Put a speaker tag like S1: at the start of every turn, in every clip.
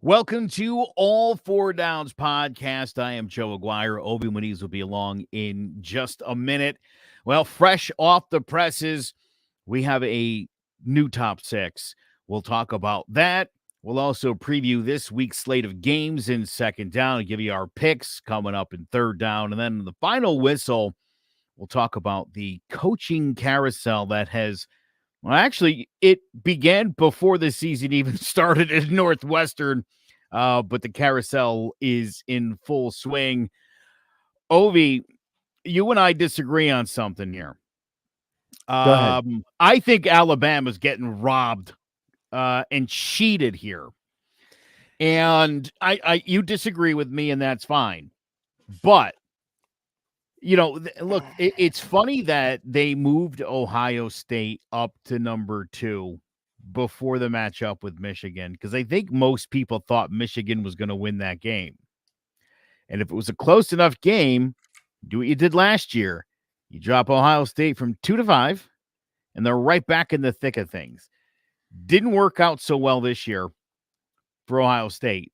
S1: Welcome to All Four Downs podcast. I am Joe Aguirre. Obi Moniz will be along in just a minute. Well, fresh off the presses, we have a new top six. We'll talk about that. We'll also preview this week's slate of games in second down and give you our picks coming up in third down. And then the final whistle, we'll talk about the coaching carousel that has actually, it began before the season even started at Northwestern, but the carousel is in full swing. Ovi, you and I disagree on something here.
S2: Go ahead.
S1: I think Alabama's getting robbed and cheated here. And you disagree with me, and that's fine. But look, it's funny that they moved Ohio State up to number 2 before the matchup with Michigan, because I think most people thought Michigan was going to win that game. And if it was a close enough game, do what you did last year. You drop Ohio State from 2 to 5, and they're right back in the thick of things. Didn't work out so well this year for Ohio State,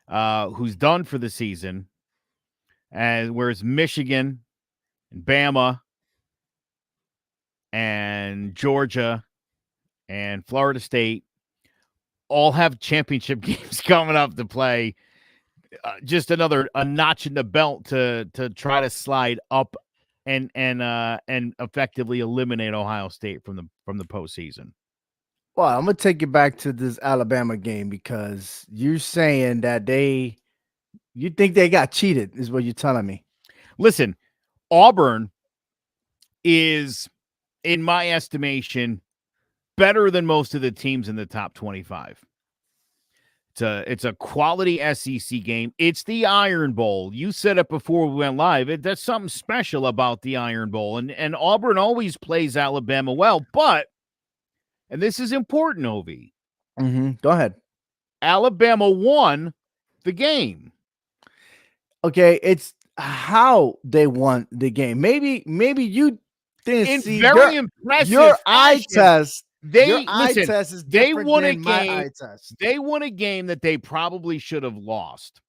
S1: who's done for the season. And whereas Michigan and Bama and Georgia and Florida State all have championship games coming up to play. Just a notch in the belt to try to slide up and effectively eliminate Ohio State from the postseason.
S2: Well, I'm gonna take you back to this Alabama game because you're saying that you think they got cheated, is what you're telling me.
S1: Listen, Auburn is, in my estimation, better than most of the teams in the top 25. It's a quality SEC game. It's the Iron Bowl. You said it before we went live. That's something special about the Iron Bowl. And Auburn always plays Alabama well. But, and this is important, Ovi.
S2: Go ahead.
S1: Alabama won the game.
S2: Okay, it's how they won the game. Maybe you didn't see
S1: very impressive.
S2: Your eye test.
S1: They
S2: test is different
S1: won a
S2: than my
S1: game.
S2: eye test.
S1: They won a game that they probably should have lost.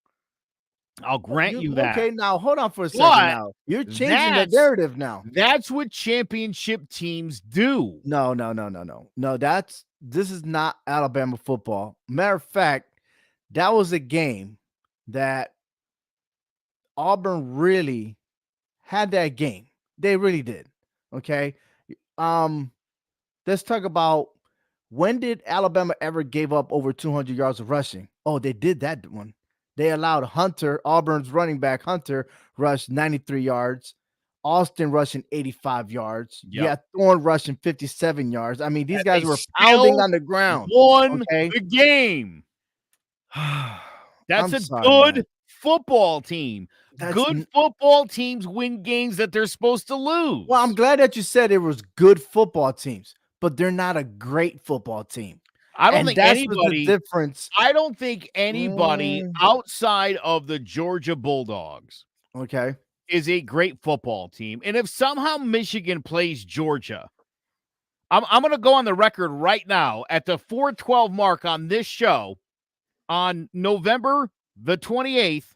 S1: I'll grant you that.
S2: Okay, now hold on for a second. Now you're changing the narrative. Now
S1: that's what championship teams do.
S2: No. This is not Alabama football. Matter of fact, that was a game that Auburn really had that game. They really did. Okay. Let's talk about, when did Alabama ever give up over 200 yards of rushing? Oh, they did that one. They allowed Hunter, Auburn's running back Hunter, rush 93 yards. Austin rushing 85 yards.
S1: Yep.
S2: Yeah, Thorne rushing 57 yards. I mean, these guys were pounding on the ground.
S1: Won the game. That's good football team. Good football teams win games that they're supposed to lose.
S2: Well, I'm glad that you said it was good football teams, but they're not a great football team.
S1: I don't think anybody.
S2: The difference.
S1: I don't think anybody outside of the Georgia Bulldogs,
S2: okay,
S1: is a great football team. And if somehow Michigan plays Georgia, I'm going to go on the record right now at the 4:12 mark on this show on November the 28th,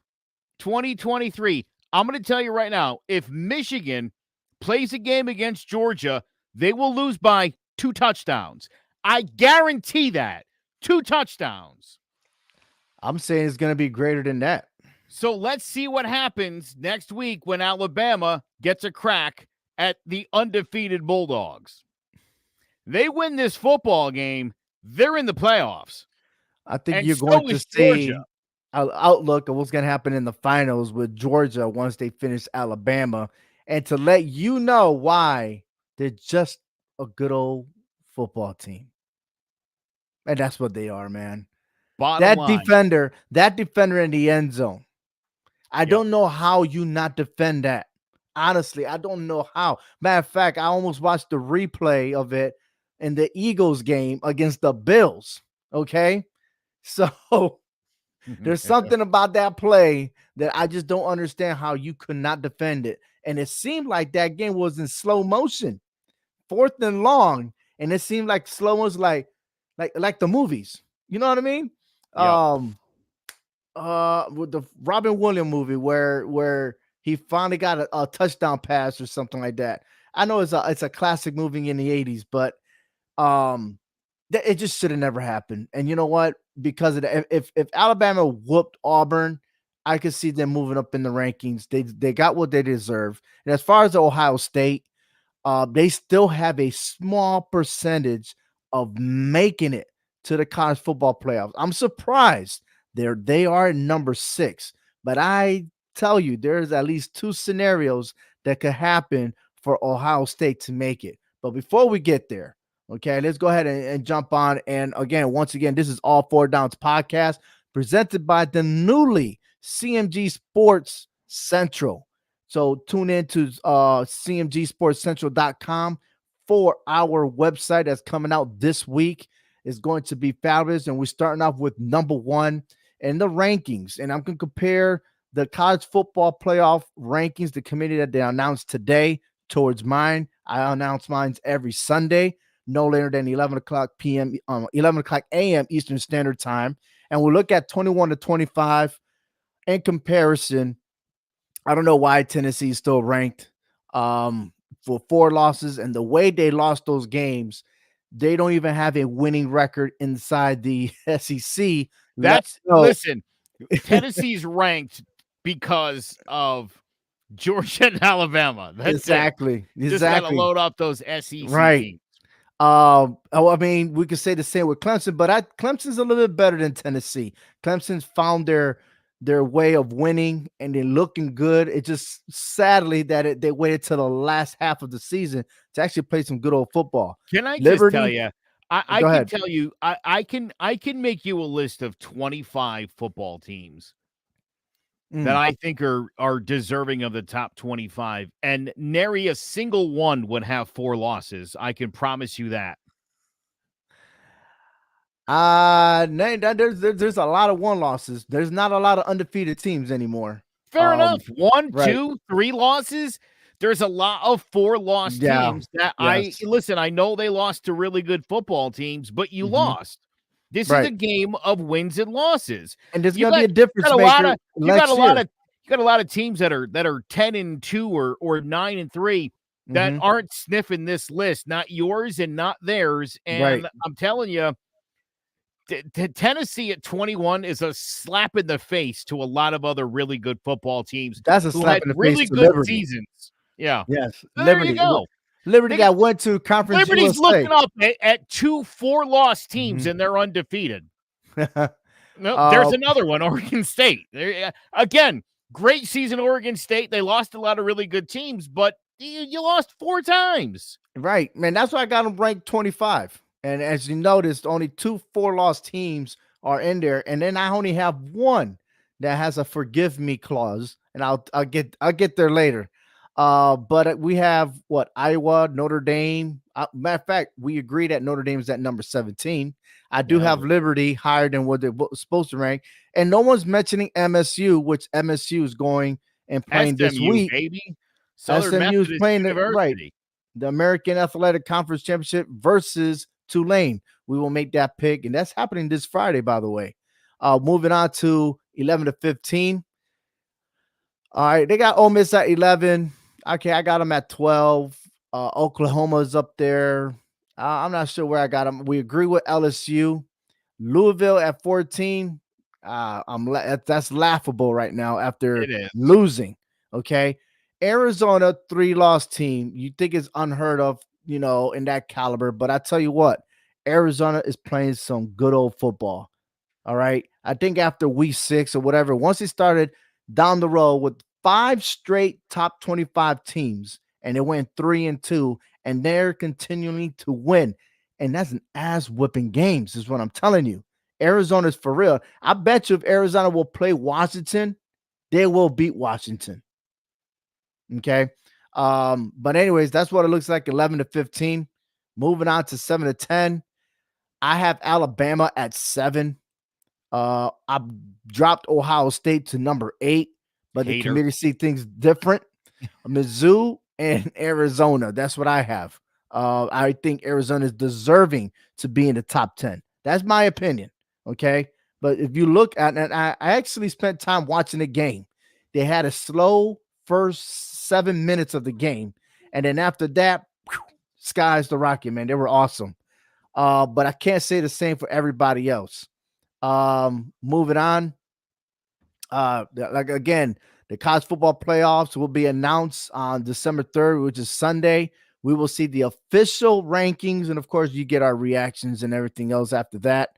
S1: 2023. I'm going to tell you right now, if Michigan plays a game against Georgia, they will lose by 2 touchdowns. I guarantee that. 2 touchdowns.
S2: I'm saying it's going to be greater than that.
S1: So let's see what happens next week when Alabama gets a crack at the undefeated Bulldogs. They win this football game, they're in the playoffs.
S2: I think you're going to see an outlook of what's going to happen in the finals with Georgia once they finish Alabama, and to let you know why they're just a good old football team. And that's what they are, man. That defender in the end zone. I don't know how you not defend that. Honestly, I don't know how. Matter of fact, I almost watched the replay of it in the Eagles game against the Bills. Okay. So there's something about that play that I just don't understand how you could not defend it. And it seemed like that game was in slow motion, 4th and long. And it seemed like slow motion, like the movies. You know what I mean?
S1: Yep.
S2: With the Robin Williams movie where he finally got a touchdown pass or something like that. I know it's a classic movie in the 80s, but it just should have never happened. And you know what? Because of that, if Alabama whooped Auburn, I could see them moving up in the rankings. They got what they deserve. And as far as Ohio State, they still have a small percentage of making it to the college football playoffs. I'm surprised they are at number 6, but I tell you, there's at least 2 scenarios that could happen for Ohio State to make it. But before we get there, okay, let's go ahead and jump on. And again, once again, this is All Four Downs podcast presented by the newly CMG Sports Central. So tune in to cmgsportscentral.com for our website that's coming out this week. Is going to be fabulous. And we're starting off with number 1 in the rankings. And I'm going to compare the college football playoff rankings, the committee that they announced today, towards mine. I announce mine every Sunday, no later than 11 o'clock a.m. Eastern Standard Time. And we'll look at 21 to 25 in comparison. I don't know why Tennessee is still ranked for 4 losses. And the way they lost those games, they don't even have a winning record inside the SEC.
S1: Listen, Tennessee's ranked because of Georgia and Alabama. That's
S2: exactly.
S1: Just got to load up those SEC teams.
S2: I mean, we could say the same with Clemson, but Clemson's a little bit better than Tennessee. Clemson's found their way of winning and they're looking good. It just sadly that they waited till the last half of the season to actually play some good old football.
S1: Can I just tell you? I can tell you. I can make you a list of 25 football teams that I think are deserving of the top 25, and nary a single one would have 4 losses. I can promise you that.
S2: There's a lot of 1 losses. There's not a lot of undefeated teams anymore.
S1: Fair enough. 1, 2, 3 losses. There's a lot of 4 lost teams that I know they lost to really good football teams, but you lost. This is a game of wins and losses.
S2: And there's going to be a difference maker.
S1: You got a lot of teams that are 10-2 or 9-3 that aren't sniffing this list, not yours and not theirs. And I'm telling you, Tennessee at 21 is a slap in the face to a lot of other really good football teams.
S2: That's a slap in the face
S1: really
S2: to
S1: good
S2: Liberty.
S1: Seasons. Yeah.
S2: Yes.
S1: So there you go.
S2: Liberty got 1-2 conference.
S1: Liberty's looking up at 2 4-loss teams and they're undefeated. No, there's another one, Oregon State. Again, great season, Oregon State. They lost a lot of really good teams, but you lost 4 times.
S2: Right, man. That's why I got them ranked 25. And as you noticed, only 2 4-loss teams are in there, and then I only have 1 that has a forgive me clause, and I'll get there later. But we have Iowa, Notre Dame. Matter of fact, we agreed that Notre Dame is at number 17. I do have Liberty higher than what they're supposed to rank, and no one's mentioning MSU, which MSU is going and playing this week.
S1: Baby.
S2: SMU is playing the American Athletic Conference Championship versus Tulane. We will make that pick, and that's happening this Friday, by the way. Moving on to 11 to 15. All right, they got Ole Miss at 11. Okay, I got them at 12. Oklahoma is up there. I'm not sure where I got them. We agree with LSU. Louisville at 14. That's laughable right now after losing. Okay, Arizona 3-loss team. You think it's unheard of, in that caliber, but I tell you what, Arizona is playing some good old football. All right, I think after week 6 or whatever, once he started down the road with 5 straight top 25 teams, and it went 3-2, and they're continuing to win. And that's an ass-whipping games, is what I'm telling you. Arizona's for real. I bet you if Arizona will play Washington, they will beat Washington. Okay. But anyways, that's what it looks like, 11 to 15. Moving on to 7 to 10. I have Alabama at 7. I dropped Ohio State to number 8, but the committee see things different. Mizzou and Arizona. That's what I have. I think Arizona is deserving to be in the top 10. That's my opinion. Okay. But if you look at, and I actually spent time watching the game, they had a slow first 7 minutes of the game. And then after that, sky's the rocket, man. They were awesome. But I can't say the same for everybody else. Moving on. Like again, the college football playoffs will be announced on December 3rd, which is Sunday. We will see the official rankings, and of course, you get our reactions and everything else after that.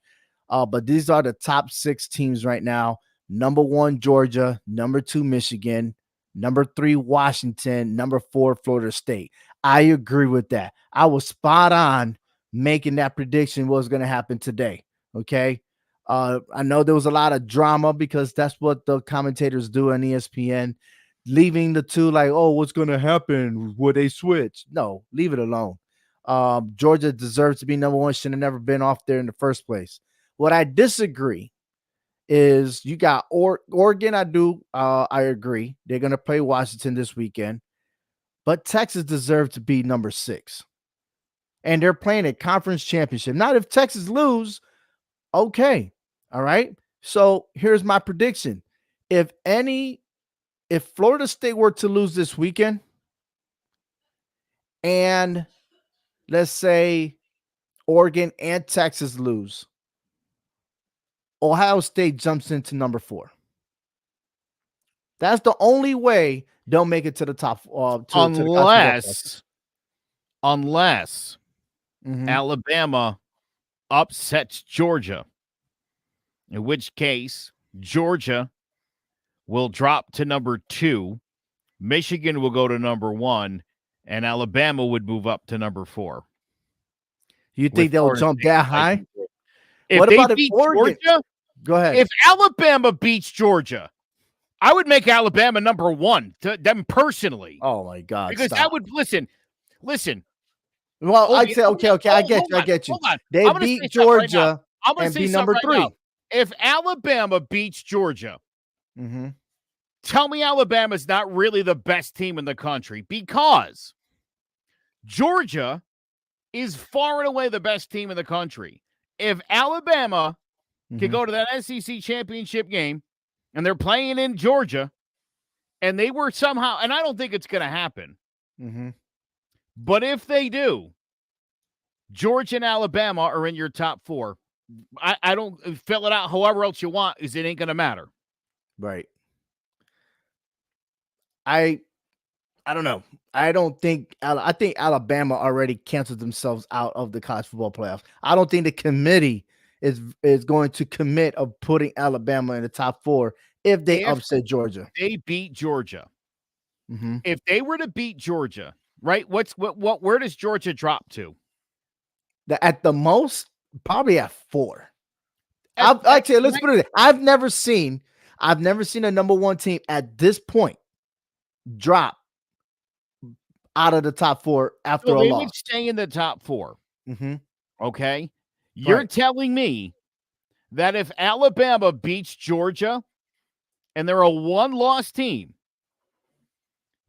S2: But these are the top 6 teams right now. Number 1, Georgia. Number 2, Michigan. Number 3, Washington. Number 4, Florida State. I agree with that. I was spot on making that prediction what was going to happen today. Okay. I know there was a lot of drama because that's what the commentators do on ESPN, leaving the two like, oh, what's going to happen? Would they switch? No, leave it alone. Georgia deserves to be number 1. Should have never been off there in the first place. What I disagree is you got Oregon. I agree. They're going to play Washington this weekend, but Texas deserves to be number 6. And they're playing a conference championship. Not if Texas lose. Okay. All right. So here's my prediction. If Florida State were to lose this weekend, and let's say Oregon and Texas lose, Ohio State jumps into number 4. That's the only way they'll make it to the top.
S1: Unless Alabama upsets Georgia, in which case Georgia will drop to number 2, Michigan will go to number 1, and Alabama would move up to number 4.
S2: You think they'll jump that high?
S1: What about if Oregon? Georgia?
S2: Go ahead.
S1: If Alabama beats Georgia, I would make Alabama number 1 to them personally.
S2: Oh my God!
S1: Because that would listen.
S2: Well, I'd say okay. I get you.
S1: Hold on.
S2: They beat Georgia and be number 3.
S1: Now. If Alabama beats Georgia, tell me Alabama's not really the best team in the country, because Georgia is far and away the best team in the country. If Alabama can go to that SEC championship game and they're playing in Georgia and they were somehow, and I don't think it's going to happen, but if they do, Georgia and Alabama are in your top 4. I don't fill it out however else you want, is it ain't going to matter.
S2: Right. I don't know. I think Alabama already canceled themselves out of the college football playoffs. I don't think the committee is going to commit of putting Alabama in the top 4 if they upset Georgia.
S1: They beat Georgia. If they were to beat Georgia, right? Where does Georgia drop to?
S2: At the most, probably at 4. Actually, let's put it. I've never seen a number 1 team at this point drop out of the top 4 after a loss. They would
S1: stay in the top 4. Okay. You're telling me that if Alabama beats Georgia and they're a 1-loss team,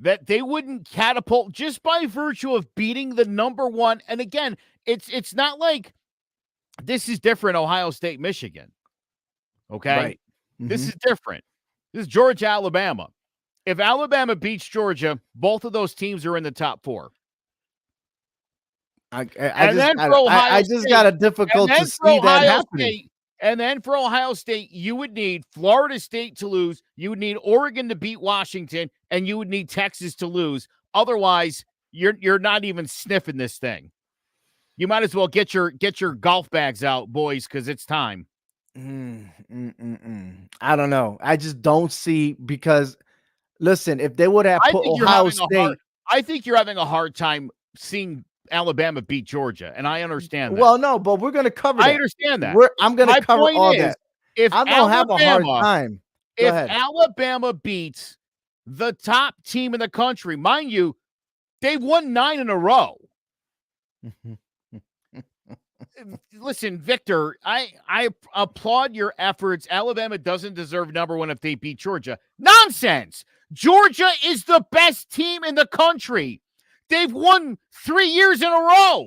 S1: that they wouldn't catapult just by virtue of beating the number 1. And again, it's not like this is different. Ohio State, Michigan. Okay.
S2: Right.
S1: This is different. This is Georgia, Alabama. If Alabama beats Georgia, both of those teams are in the top 4.
S2: I just got a difficult to see that happening.
S1: And then for Ohio State, you would need Florida State to lose. You would need Oregon to beat Washington, and you would need Texas to lose. Otherwise, you're not even sniffing this thing. You might as well get your golf bags out, boys, because it's time.
S2: I don't know. I just don't see, because listen, if they would have put Ohio State,
S1: I think you're having a hard time seeing Alabama beat Georgia, and I understand that.
S2: Well, no, but we're going to cover that.
S1: I understand that.
S2: I'm going to cover all that.
S1: If
S2: I'm going to have a hard time.
S1: If Alabama beats the top team in the country, mind you, they've won 9 in a row. Listen, Victor, I applaud your efforts. Alabama doesn't deserve number 1 if they beat Georgia. Nonsense. Georgia is the best team in the country. They've won 3 years in a row.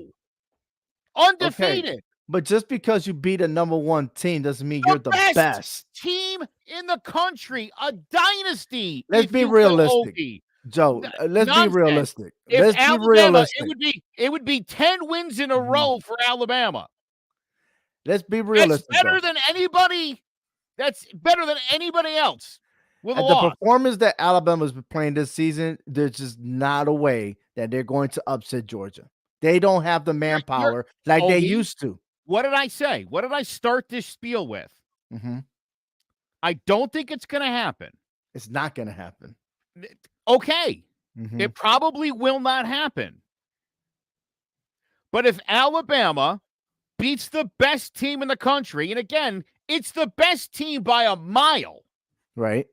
S1: Undefeated.
S2: Okay. But just because you beat a number one team doesn't mean
S1: The
S2: you're the best
S1: team in the country, a dynasty,
S2: Let's
S1: if
S2: be
S1: you will,
S2: realistic,
S1: Ovi.
S2: Joe. Let's be
S1: Nonsense.
S2: realistic.
S1: If
S2: Let's be
S1: Alabama,
S2: realistic.
S1: it would be 10 wins in a row for Alabama.
S2: Let's be realistic.
S1: That's better than anybody. That's better than anybody else. With a
S2: the performance that Alabama's been playing this season, there's just not a way that they're going to upset Georgia. They don't have the manpower like they used to.
S1: What did I say? What did I start this spiel with? I don't think it's going to happen.
S2: It's not going to happen.
S1: Okay. It probably will not happen. But if Alabama beats the best team in the country, and again, it's the best team by a mile.
S2: Right.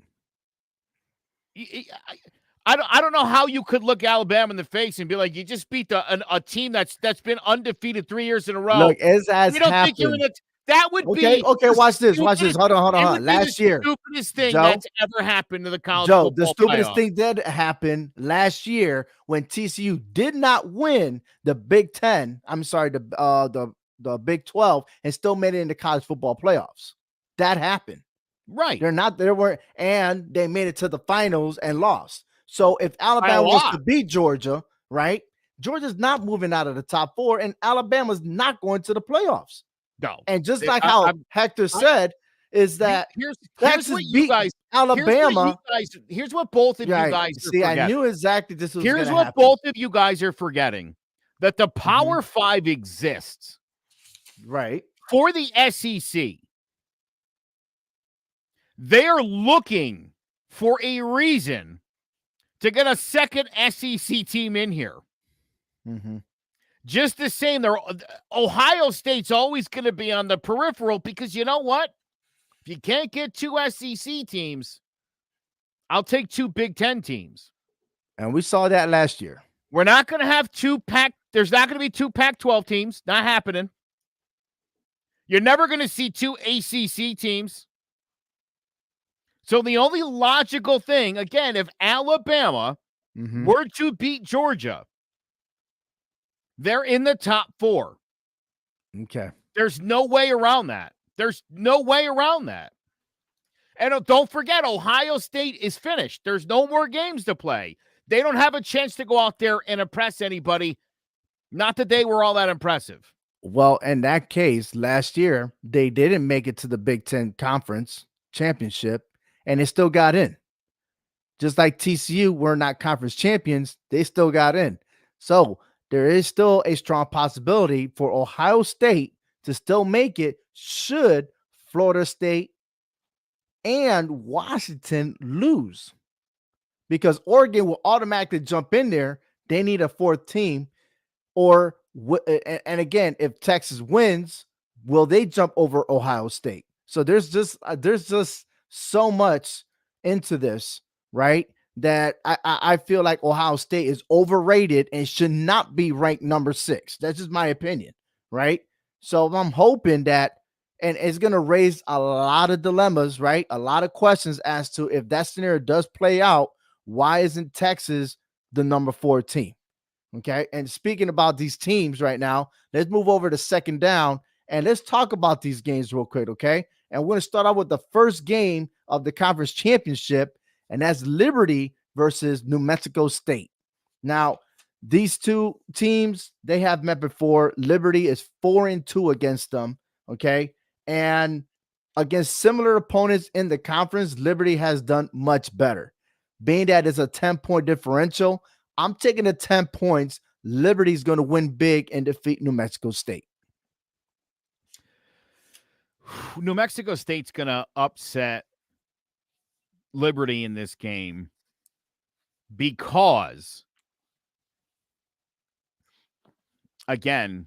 S1: I don't know how you could look Alabama in the face and be like, you just beat a team that's been undefeated 3 years in a row.
S2: Look, as happened.
S1: That would
S2: be okay. Watch this. Hold on. Last year,
S1: the stupidest thing that's ever happened to the college football
S2: the stupidest
S1: playoff.
S2: thing that happened last year when TCU did not win the Big Ten. I'm sorry, the Big 12, and still made it into college football playoffs. That happened.
S1: Right.
S2: And they made it to the finals and lost. So if Alabama was to beat Georgia, right? Georgia's not moving out of the top 4, and Alabama's not going to the playoffs.
S1: No.
S2: And just like how Hector said, is that
S1: here's
S2: Texas beat Alabama.
S1: Here's what both of you guys are forgetting.
S2: I knew exactly this was
S1: Here's what both of you guys are forgetting. That the Power 5 exists.
S2: Right.
S1: For the SEC. They are looking for a reason to get a second SEC team in here. Just the same, Ohio State's always going to be on the peripheral because you know what? If you can't get 2 SEC teams, I'll take 2 Big Ten teams.
S2: And we saw that last year.
S1: We're not going to have there's not going to be 2 Pac-12 teams. Not happening. You're never going to see 2 ACC teams. So the only logical thing, again, if Alabama were to beat Georgia, they're in the top 4.
S2: Okay.
S1: There's no way around that. And don't forget, Ohio State is finished. There's no more games to play. They don't have a chance to go out there and impress anybody. Not that they were all that impressive.
S2: Well, in that case, last year, they didn't make it to the Big Ten Conference Championship, and they still got in. Just like TCU were not conference champions, they still got in. So there is still a strong possibility for Ohio State to still make it should Florida State and Washington lose. Because Oregon will automatically jump in there. They need a 4th team. And again, if Texas wins, will they jump over Ohio State? So there's just so much into this, right? That I feel like Ohio State is overrated and should not be ranked number 6. That's just my opinion, right? So I'm hoping that, and it's going to raise a lot of dilemmas, right? A lot of questions as to if that scenario does play out, why isn't Texas the number 4 team? Okay. And speaking about these teams right now, let's move over to second down and let's talk about these games real quick. Okay. And we're going to start out with the first game of the conference championship, and that's Liberty versus New Mexico State. Now, these 2 teams, they have met before. Liberty is 4-2 against them. Okay. And against similar opponents in the conference, Liberty has done much better. Being that it's a 10-point differential, I'm taking the 10 points. Liberty's going to win big and defeat New Mexico State.
S1: New Mexico State's going to upset Liberty in this game because, again,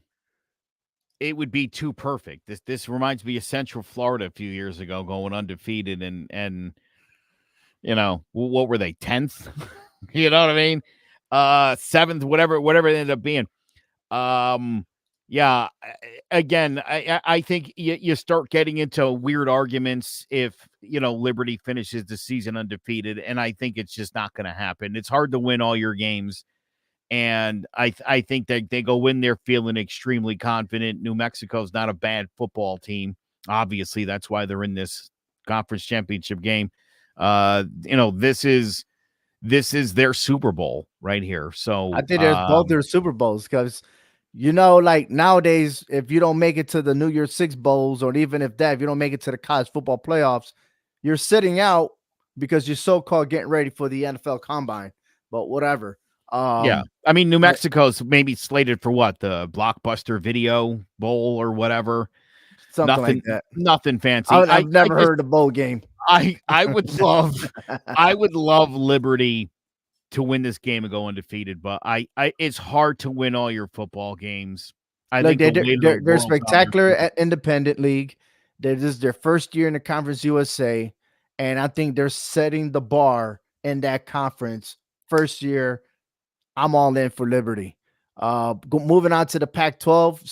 S1: it would be too perfect. This reminds me of Central Florida a few years ago going undefeated and you know, what were they, 10th? You know what I mean? 7th, whatever it ended up being. Yeah, again, I think you start getting into weird arguments if, you know, Liberty finishes the season undefeated, and I think it's just not going to happen. It's hard to win all your games And I think that they go in there feeling extremely confident. New Mexico's not a bad football team. Obviously, that's why they're in this conference championship game. This is their Super Bowl right here.
S2: I
S1: So
S2: think there's both their Super Bowls because, like nowadays, if you don't make it to the New Year's Six Bowls, or even if you don't make it to the college football playoffs, you're sitting out because you're so-called getting ready for the NFL Combine. But whatever.
S1: yeah, I mean, New Mexico's maybe slated for what, the Blockbuster Video Bowl or whatever.
S2: Something like that.
S1: Nothing fancy.
S2: I've never heard the bowl game.
S1: I would love Liberty to win this game and go undefeated, but it's hard to win all your football games.
S2: They're spectacular at Independent League. This is their first year in the Conference USA, and I think they're setting the bar in that conference. First year, I'm all in for Liberty. Moving on to the Pac-12,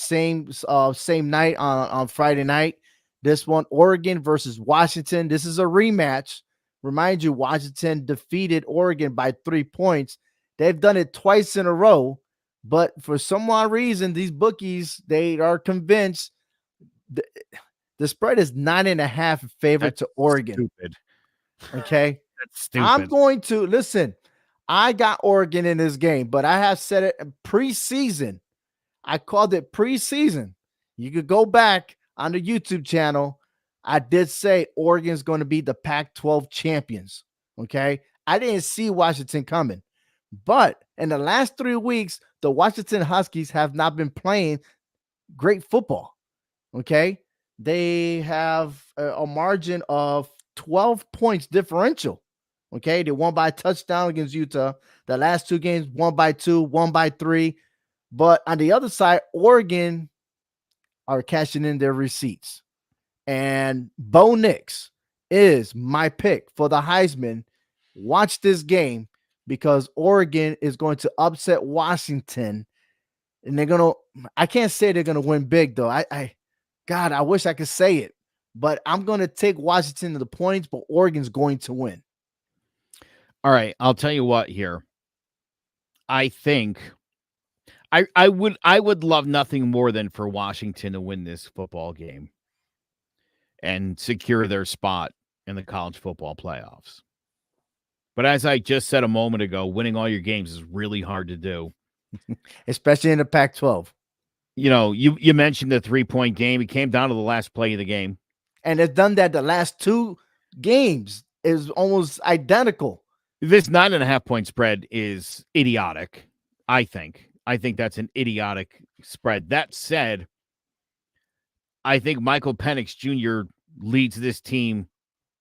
S2: same night on Friday night. This one, Oregon versus Washington. This is a rematch. Remind you, Washington defeated Oregon by 3 points. They've done it twice in a row, but for some odd reason, these bookies, they are convinced the spread is 9.5 favorite to Oregon.
S1: Stupid.
S2: Okay.
S1: That's stupid.
S2: I'm going to listen. I got Oregon in this game, but I have said it preseason. I called it preseason. You could go back on the YouTube channel. I did say Oregon's going to be the Pac-12 champions. Okay. I didn't see Washington coming, but in the last 3 weeks, the Washington Huskies have not been playing great football. Okay. They have a margin of 12 points differential. Okay. They won by a touchdown against Utah. The last 2 games, 1 by 2, 1 by 3. But on the other side, Oregon are cashing in their receipts. And Bo Nix is my pick for the Heisman. Watch this game because Oregon is going to upset Washington. And I can't say they're going to win big, though. God, I wish I could say it. But I'm going to take Washington to the points, but Oregon's going to win.
S1: All right. I'll tell you what here. I think I would love nothing more than for Washington to win this football game and secure their spot in the college football playoffs. But as I just said a moment ago, winning all your games is really hard to do.
S2: Especially in the Pac-12.
S1: You mentioned the 3-point game. It came down to the last play of the game.
S2: And it's done that the last 2 games is almost identical.
S1: This 9.5-point spread is idiotic, I think. I think that's an idiotic spread. That said, I think Michael Penix Jr. leads this team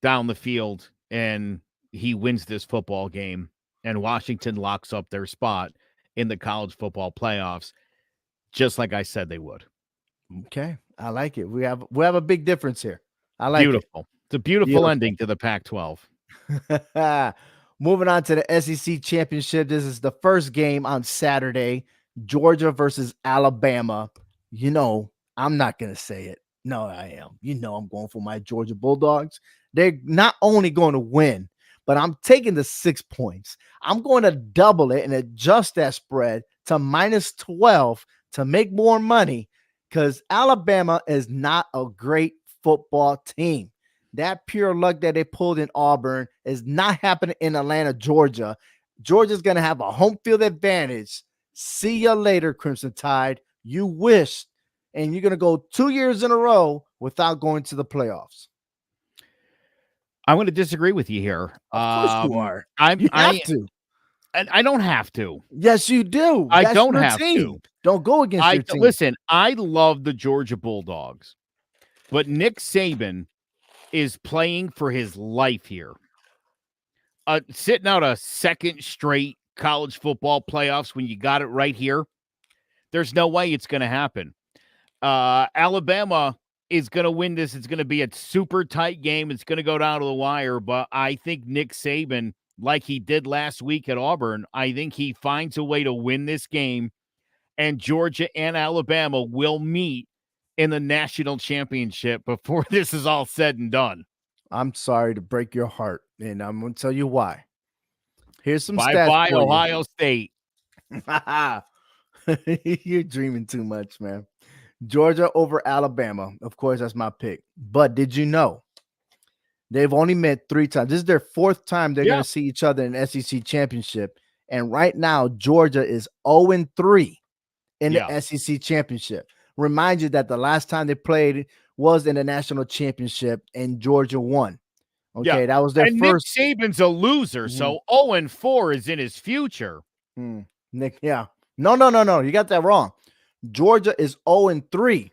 S1: down the field and he wins this football game, and Washington locks up their spot in the college football playoffs, just like I said they would.
S2: Okay. I like it. We have a big difference here. I like
S1: beautiful.
S2: it.
S1: It's a beautiful ending to the Pac-12.
S2: Moving on to the SEC championship. This is the first game on Saturday. Georgia versus Alabama. I'm not going to say it. No, I am. I'm going for my Georgia Bulldogs. They're not only going to win, but I'm taking the 6 points. I'm going to double it and adjust that spread to -12 to make more money because Alabama is not a great football team. That pure luck that they pulled in Auburn is not happening in Atlanta, Georgia. Georgia's going to have a home field advantage. See you later, Crimson Tide. You wished, and you're going to go 2 years in a row without going to the playoffs.
S1: I'm going to disagree with you here.
S2: Of course you are.
S1: You
S2: have to.
S1: I don't have to.
S2: Yes, you do.
S1: I don't have to.
S2: Don't go against your team.
S1: Listen, I love the Georgia Bulldogs, but Nick Saban is playing for his life here. Sitting out a second straight college football playoffs when you got it right here, there's no way it's going to happen. Alabama is going to win this. It's going to be a super tight game. It's going to go down to the wire, but I think Nick Saban, like he did last week at Auburn, I think he finds a way to win this game, and Georgia and Alabama will meet in the national championship before this is all said and done.
S2: I'm sorry to break your heart, and I'm going to tell you why. Here's some stats.
S1: Bye-bye, Ohio State.
S2: You're dreaming too much, man. Georgia over Alabama. Of course, that's my pick. But did you know they've only met 3 times? This is their 4th time they're going to see each other in the SEC championship. And right now, Georgia is 0-3 in the SEC championship. Remind you that the last time they played was in the national championship and Georgia won. Okay, that was their first.
S1: Nick Saban's a loser, so 0-4 is in his future.
S2: Nick, yeah. No. You got that wrong. Georgia is 0-3.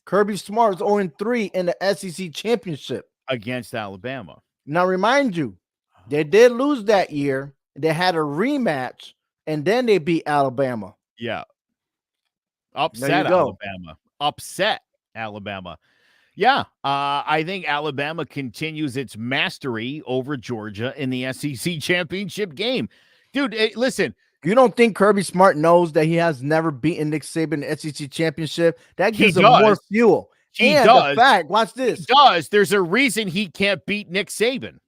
S2: Kirby Smart is 0-3 in the SEC championship
S1: against Alabama.
S2: Now, remind you, they did lose that year. They had a rematch, and then they beat Alabama.
S1: Yeah. Upset Alabama. Upset Alabama. Yeah. I think Alabama continues its mastery over Georgia in the SEC championship game. Dude, listen.
S2: You don't think Kirby Smart knows that he has never beaten Nick Saban in the SEC championship? That gives him more fuel.
S1: He does.
S2: The fact, watch this.
S1: He does. There's a reason he can't beat Nick Saban.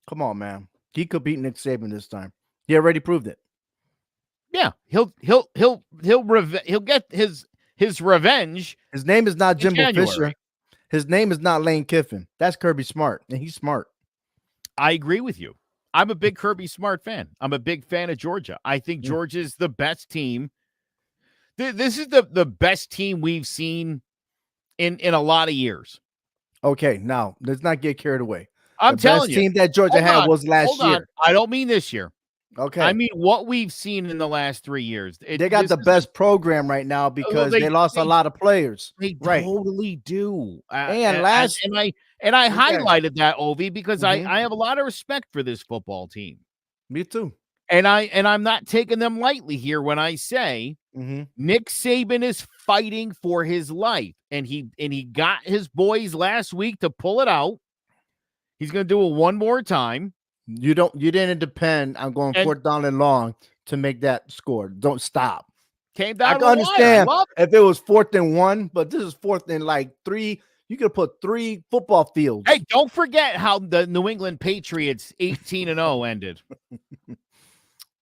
S2: Come on, man. He could beat Nick Saban this time. He already proved it.
S1: Yeah, he'll get his revenge.
S2: His name is not Jimbo Fisher. His name is not Lane Kiffin. That's Kirby Smart, and he's smart.
S1: I agree with you. I'm a big Kirby Smart fan. I'm a big fan of Georgia. I think Georgia's the best team. This is the best team we've seen in a lot of years.
S2: Okay, now let's not get carried away.
S1: I'm telling you,
S2: the best team that Georgia had was last year.
S1: I don't mean this year.
S2: Okay.
S1: I mean what we've seen in the last 3 years.
S2: They got the best program right now because they lost a lot of players.
S1: They totally do.
S2: And
S1: I highlighted that, Ovi, because I have a lot of respect for this football team.
S2: Me too.
S1: And I'm not taking them lightly here when I say Nick Saban is fighting for his life, and he got his boys last week to pull it out. He's going to do it one more time.
S2: You didn't depend on going 4th down and long to make that score. Don't stop.
S1: Came down.
S2: I can understand if it was 4th and 1, but this is 4th and like 3. You could put 3 football fields.
S1: Hey, don't forget how the New England Patriots 18-0 ended.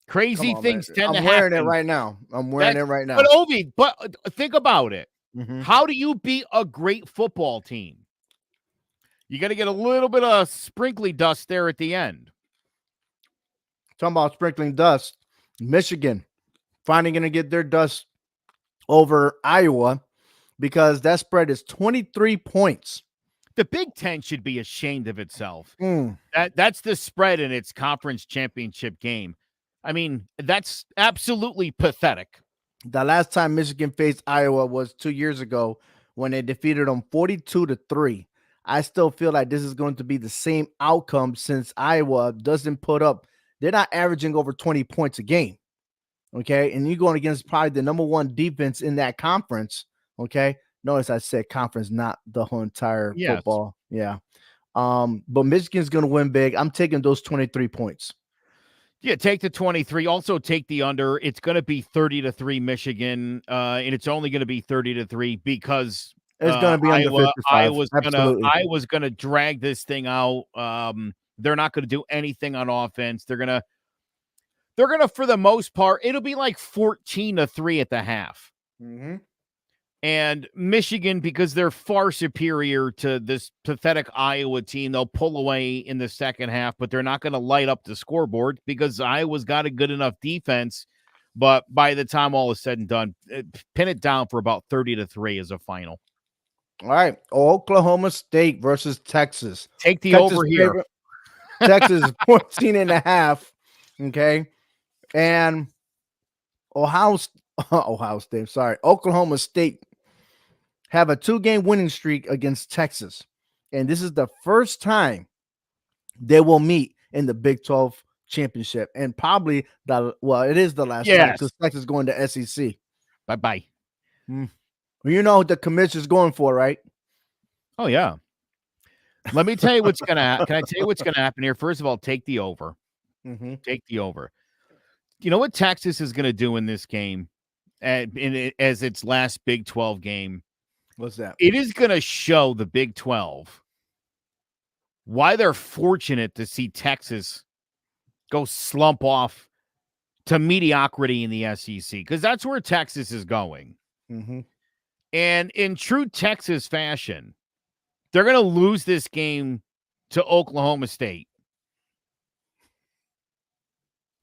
S1: Crazy things tend to happen.
S2: I'm wearing it right now.
S1: But Ovi, think about it. How do you beat a great football team? You got to get a little bit of sprinkly dust there at the end.
S2: Talking about sprinkling dust, Michigan finally going to get their dust over Iowa because that spread is 23 points.
S1: The Big Ten should be ashamed of itself. That's the spread in its conference championship game. I mean, that's absolutely pathetic.
S2: The last time Michigan faced Iowa was 2 years ago when they defeated them 42-3. I still feel like this is going to be the same outcome since Iowa doesn't put up. They're not averaging over 20 points a game. Okay. And you're going against probably the number 1 defense in that conference. Okay. Notice I said conference, not the whole entire football. Yeah. But Michigan's going to win big. I'm taking those 23 points.
S1: Yeah, take the 23. Also take the under. It's going to be 30-3 Michigan. And it's only going to be 30-3 because
S2: it's going to be under 55.
S1: Iowa's going to drag this thing out. They're not going to do anything on offense. They're going to, for the most part, it'll be like 14-3 at the half. And Michigan, because they're far superior to this pathetic Iowa team, they'll pull away in the second half, but they're not going to light up the scoreboard because Iowa's got a good enough defense. But by the time all is said and done, pin it down for about 30-3 as a final.
S2: All right. Oklahoma State versus Texas.
S1: Take the over here.
S2: Texas 14.5. Okay. And Ohio State. Sorry. Oklahoma State have a 2-game winning streak against Texas. And this is the first time they will meet in the Big 12 championship. And probably it is the last time because Texas is going to SEC.
S1: Bye-bye.
S2: You know what the commissioner's going for, right?
S1: Oh, yeah. Let me tell you what's going to happen. Can I tell you what's going to happen here? First of all, take the over. Take the over. You know what Texas is going to do in this game as its last Big 12 game?
S2: What's that?
S1: It is going to show the Big 12 why they're fortunate to see Texas go slump off to mediocrity in the SEC because that's where Texas is going.
S2: Mm-hmm.
S1: And in true Texas fashion, they're going to lose this game to Oklahoma State.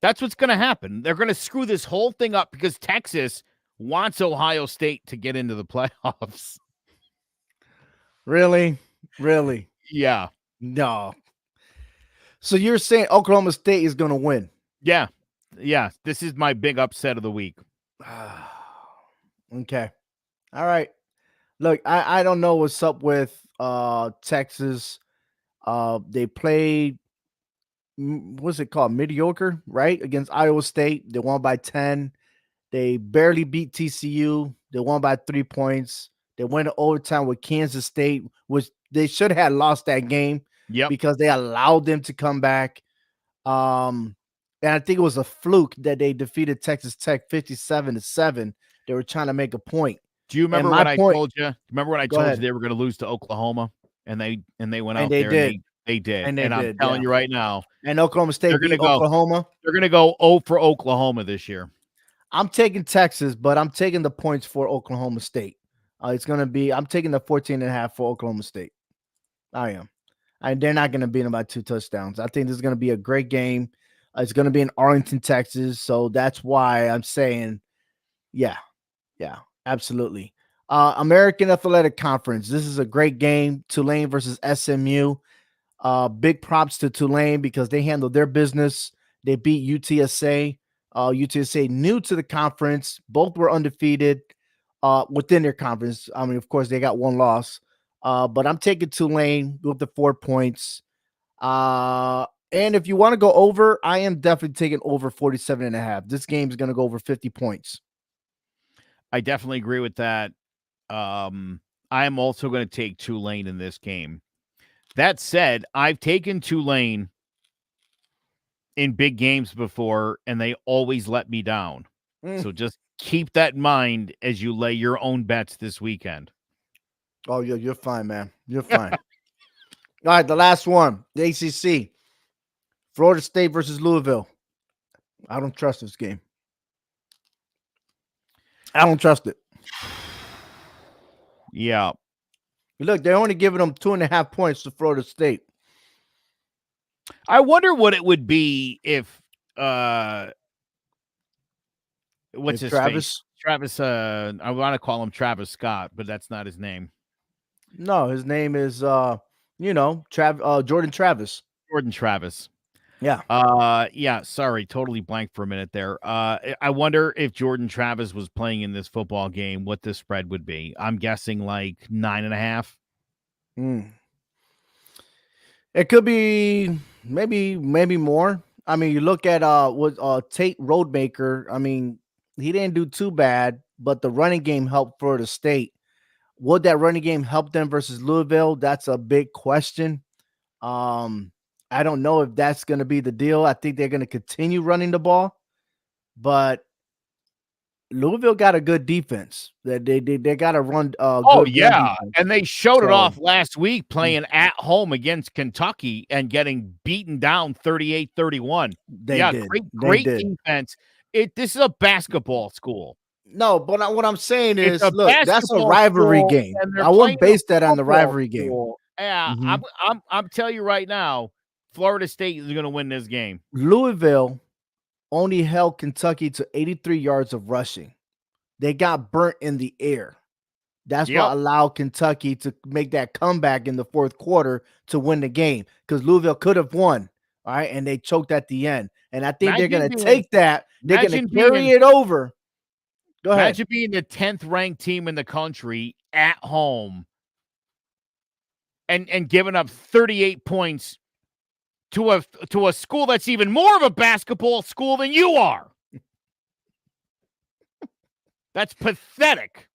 S1: That's what's going to happen. They're going to screw this whole thing up because Texas wants Ohio State to get into the playoffs.
S2: Really? Really?
S1: Yeah.
S2: No. So you're saying Oklahoma State is going to win?
S1: Yeah. Yeah. This is my big upset of the week.
S2: Okay. All right. Look, I don't know what's up with Texas. They played, what's it called? Mediocre, right? Against Iowa State. They won by 10. They barely beat TCU. They won by 3 points. They went to overtime with Kansas State, which they should have lost that game because they allowed them to come back. And I think it was a fluke that they defeated Texas Tech 57-7. They were trying to make a point.
S1: Do you remember what I told you? Remember when I told you they were going to lose to Oklahoma, and they went out there and they did. And I'm telling you right now,
S2: and Oklahoma State beat Oklahoma.
S1: They're going to go 0 for Oklahoma this year.
S2: I'm taking Texas, but I'm taking the points for Oklahoma State. It's going to be, I'm taking the 14.5 for Oklahoma State. I am. They're not going to beat them by 2 touchdowns. I think this is going to be a great game. It's going to be in Arlington, Texas. So that's why I'm saying, yeah, absolutely. American Athletic Conference. This is a great game. Tulane versus SMU. Big props to Tulane because they handled their business. They beat UTSA. UTSA new to the conference. Both were undefeated within their conference. I mean, of course, they got 1 loss. But I'm taking Tulane with the 4 points. And if you want to go over, I am definitely taking over 47.5. This game is going to go over 50 points.
S1: I definitely agree with that. I am also going to take Tulane in this game. That said, I've taken Tulane in big games before, and they always let me down. So just keep that in mind as you lay your own bets this weekend.
S2: Oh, yeah, you're fine, man. You're fine. All right, the last one, the ACC. Florida State versus Louisville. I don't trust this game. I don't trust it.
S1: Yeah.
S2: Look, they're only giving them 2.5 points to Florida State.
S1: I wonder what it would be if what's his
S2: Travis?
S1: Face? Travis, I want to call him Travis Scott, but that's not his name.
S2: No, his name is Jordan Travis.
S1: Jordan Travis.
S2: Yeah.
S1: Yeah, sorry, totally blank for a minute there. I wonder if Jordan Travis was playing in this football game, what the spread would be. I'm guessing like 9.5.
S2: It could be maybe more. I mean, you look at Tate Roadmaker. I mean, he didn't do too bad, but the running game helped Florida State. Would that running game help them versus Louisville? That's a big question. I don't know if that's going to be the deal. I think they're going to continue running the ball, but Louisville got a good defense. They got to run.
S1: And they showed it off last week playing at home against Kentucky and getting beaten down 38-31.
S2: They did.
S1: Great defense. This is a basketball school.
S2: No, but what I'm saying is, look, that's a rivalry game. I wouldn't base that on the rivalry game.
S1: Yeah, I'm telling you right now, Florida State is going to win this game.
S2: Louisville only held Kentucky to 83 yards of rushing. They got burnt in the air. That's what allowed Kentucky to make that comeback in the fourth quarter to win the game because Louisville could have won. All right, and they choked at the end. And I think they're going to take that. They're going to carry it over. Go ahead.
S1: Imagine being the 10th ranked team in the country at home and giving up 38 points to a school that's even more of a basketball school than you are. That's pathetic.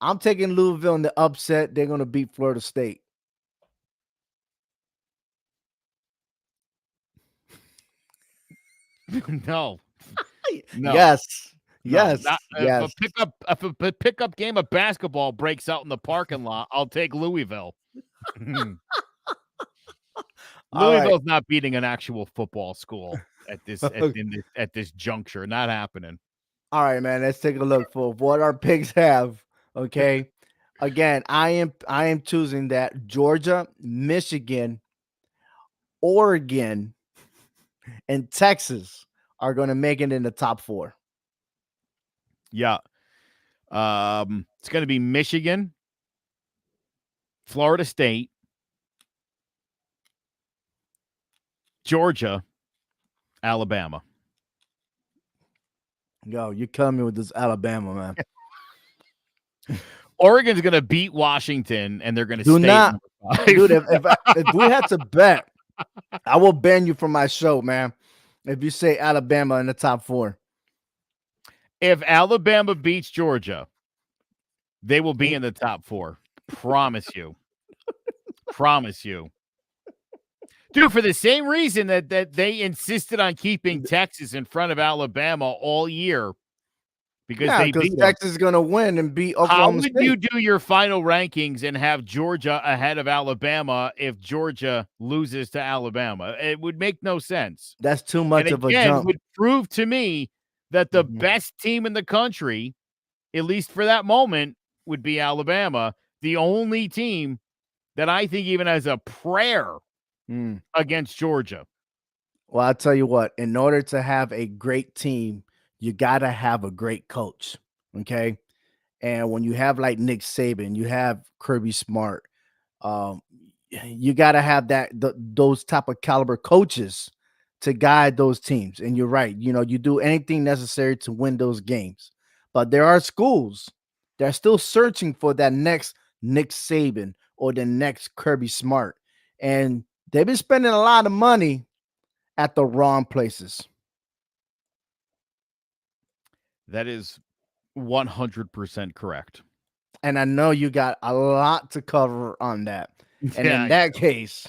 S2: I'm taking Louisville in the upset. They're going to beat Florida State.
S1: No.
S2: Yes.
S1: If a pickup game of basketball breaks out in the parking lot, I'll take Louisville. Louisville's not beating an actual football school. at this juncture. Not happening.
S2: All right, man. Let's take a look for what our picks have. Okay. Again, I am choosing that Georgia, Michigan, Oregon, and Texas are going to make it in the top 4.
S1: Yeah. It's going to be Michigan, Florida State, Georgia, Alabama.
S2: Yo, you coming with this Alabama, man.
S1: Oregon's going to beat Washington, and they're going to
S2: Do
S1: stay
S2: not,
S1: at
S2: dude. If we had to bet, I will ban you from my show, man. If you say Alabama in the top 4,
S1: if Alabama beats Georgia, they will be in the top 4. Promise you. Promise you. Dude, for the same reason that they insisted on keeping Texas in front of Alabama all year. Because they beat
S2: Texas is going to win and beat Oklahoma State.
S1: How would you do your final rankings and have Georgia ahead of Alabama if Georgia loses to Alabama? It would make no sense.
S2: That's too much of a jump.
S1: It would prove to me that the best team in the country, at least for that moment, would be Alabama. The only team that I think even has a prayer against Georgia.
S2: Well, I'll tell you what, in order to have a great team, you got to have a great coach, okay? And when you have like Nick Saban, you have Kirby Smart, you got to have those type of caliber coaches to guide those teams. And you're right, you do anything necessary to win those games. But there are schools that are still searching for that next Nick Saban or the next Kirby Smart. And they've been spending a lot of money at the wrong places.
S1: That is 100% correct.
S2: And I know you got a lot to cover on that. And in that case,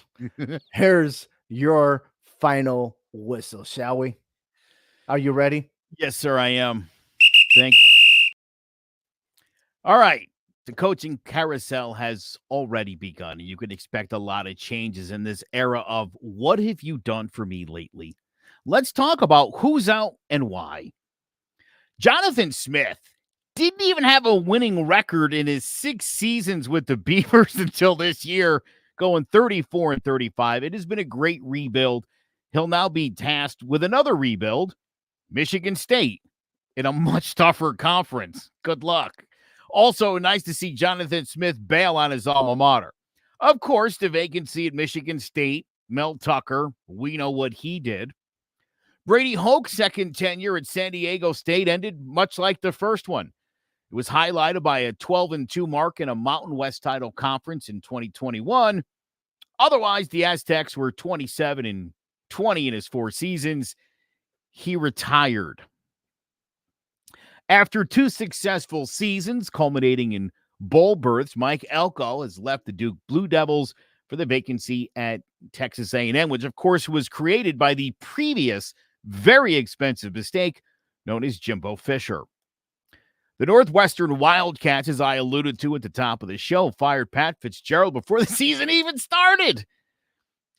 S2: here's your final whistle, shall we? Are you ready?
S1: Yes, sir, I am. Thank you. All right. The coaching carousel has already begun. You can expect a lot of changes in this era of what have you done for me lately? Let's talk about who's out and why. Jonathan Smith didn't even have a winning record in his 6 seasons with the Beavers until this year, going 34-35. It has been a great rebuild. He'll now be tasked with another rebuild, Michigan State, in a much tougher conference. Good luck. Also, nice to see Jonathan Smith bail on his alma mater. Of course, the vacancy at Michigan State, Mel Tucker, we know what he did. Brady Hoke's second tenure at San Diego State ended much like the first one. It was highlighted by a 12-2 mark in a Mountain West title conference in 2021. Otherwise, the Aztecs were 27-20 in his 4 seasons. He retired. After 2 successful seasons culminating in bowl berths, Mike Elko has left the Duke Blue Devils for the vacancy at Texas A&M, which, of course, was created by the previous very expensive mistake known as Jimbo Fisher. The Northwestern Wildcats, as I alluded to at the top of the show, fired Pat Fitzgerald before the season even started.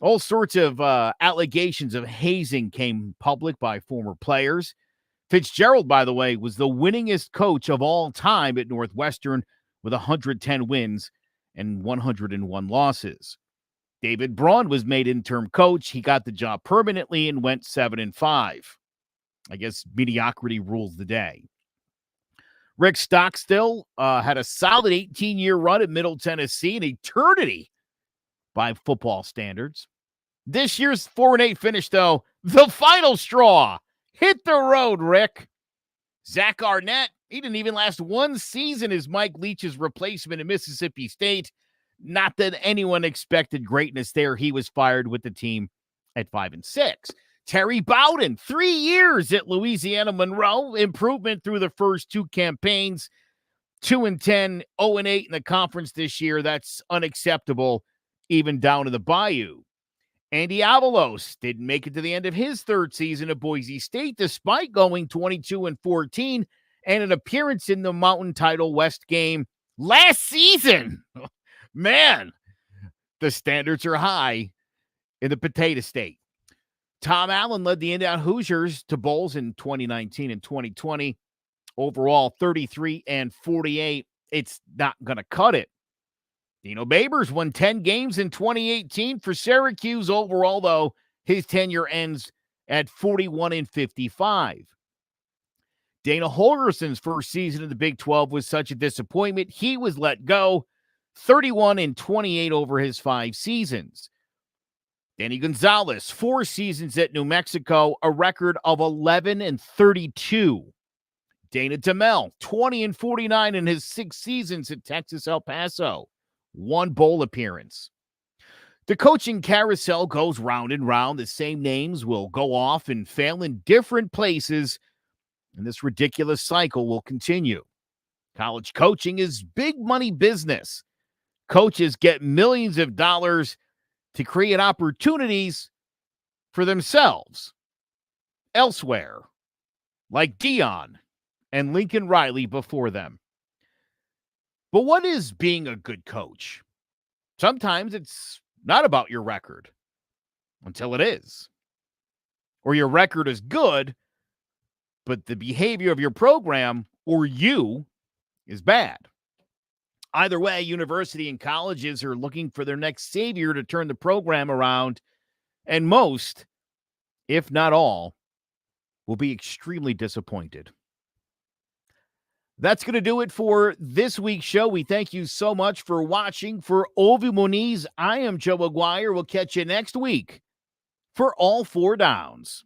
S1: All sorts of allegations of hazing came public by former players. Fitzgerald, by the way, was the winningest coach of all time at Northwestern with 110 wins and 101 losses. David Braun was made interim coach. He got the job permanently and went 7-5. I guess mediocrity rules the day. Rick Stockstill had a solid 18-year run at Middle Tennessee, an eternity by football standards. This year's 4-8 finish, though, the final straw. Hit the road, Rick. Zach Arnett, he didn't even last 1 season as Mike Leach's replacement at Mississippi State. Not that anyone expected greatness there. He was fired with the team at 5-6. Terry Bowden, 3 years at Louisiana Monroe. Improvement through the first 2 campaigns. 2-10, 0-8 in the conference this year. That's unacceptable, even down to the Bayou. Andy Avalos didn't make it to the end of his 3rd season at Boise State, despite going 22-14 and an appearance in the Mountain Title West game last season. Man, the standards are high in the Potato State. Tom Allen led the Indiana Hoosiers to bowls in 2019 and 2020. Overall, 33 and 48. It's not going to cut it. Dino Babers won 10 games in 2018 for Syracuse. Overall, though, his tenure ends at 41 and 55. Dana Holgerson's first season in the Big 12 was such a disappointment. He was let go, 31 and 28 over his 5 seasons. Danny Gonzalez, 4 seasons at New Mexico, a record of 11 and 32. Dana Demel, 20 and 49 in his 6 seasons at Texas El Paso, 1 bowl appearance. The coaching carousel goes round and round. The same names will go off and fail in different places, and this ridiculous cycle will continue. College coaching is big money business. Coaches get millions of dollars to create opportunities for themselves elsewhere, like Deion and Lincoln Riley before them. But what is being a good coach? Sometimes it's not about your record until it is. Or your record is good, but the behavior of your program or you is bad. Either way, university and colleges are looking for their next savior to turn the program around, and most, if not all, will be extremely disappointed. That's going to do it for this week's show. We thank you so much for watching. For Ovi Moniz, I am Joe Aguirre. We'll catch you next week for All Four Downs.